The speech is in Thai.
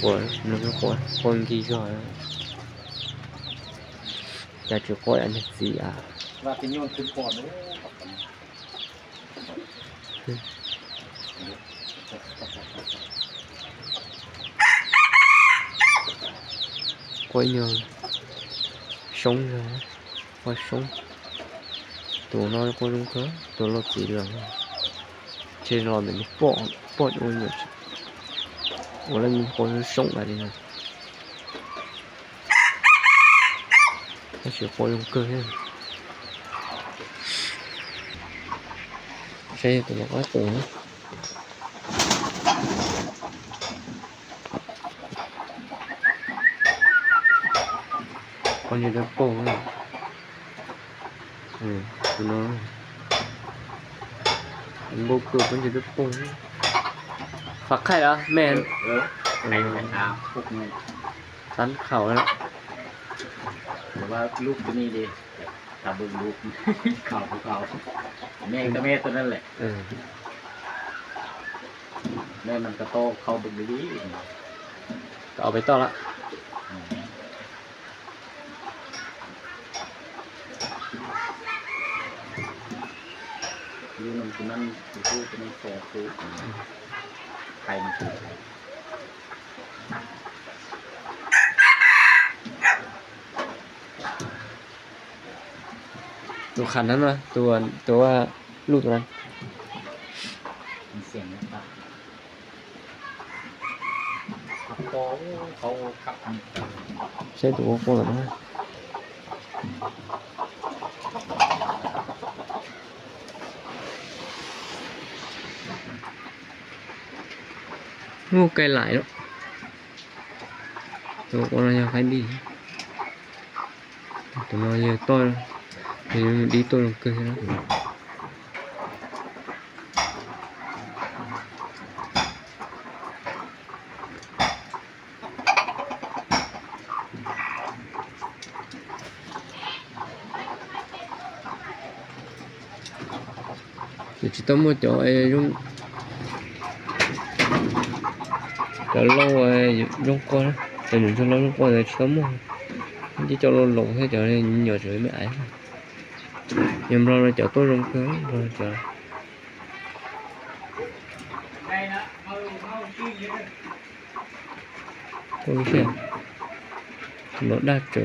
của nó có con kia rồiจะจะก้อยอันนี้สิอ่ะว่าสิโยนขึ้นก่อนก้อยnhờ sống rồiก้อยsống tụi nó có đúng thế tụi nó chỉ là trên nó mình bỏ vô nhiều我那你或是sống来的呢它是活用个人谁怎么个懂con như nó bông này nó bông cửa con như nó bôngฝักไข่แล้วแม่นไข่ครับพวกนี้ ตันเข่าแล้ว แต่ว่าลูกตัวนี้ดิถ้าเบิ่งลูกเข่าภูเขาแม่ก็แม่ตัวนั้นแหละแม่มันก็โตเข้าเบิ่งดีก็เอาไปต่อละอยู่นำตัวนั้นตัวนี้แก่ตัวไข่มันตัวขันนั้นวะตัวว่าลูกตัวนั้นมีเสียงนะครับขับโตเขาขับใช่ตัวโค้งหรือไม่งูไกลหลายแล้วตัวคนเราอยากให้ดีตัวเราอยากโตthì đi tôi làm cười đó thì chỉ tao mua chỗ ấy dùng cho lâu rồi dùng con để dùng cho lâu dùng con rồi chỉ tao mua chỉ cho lâu lâu thế cho nên nhỏ rồi mới ấy nhưng mà cho tôi rong cơ rồi cho tôi xem nó đã trở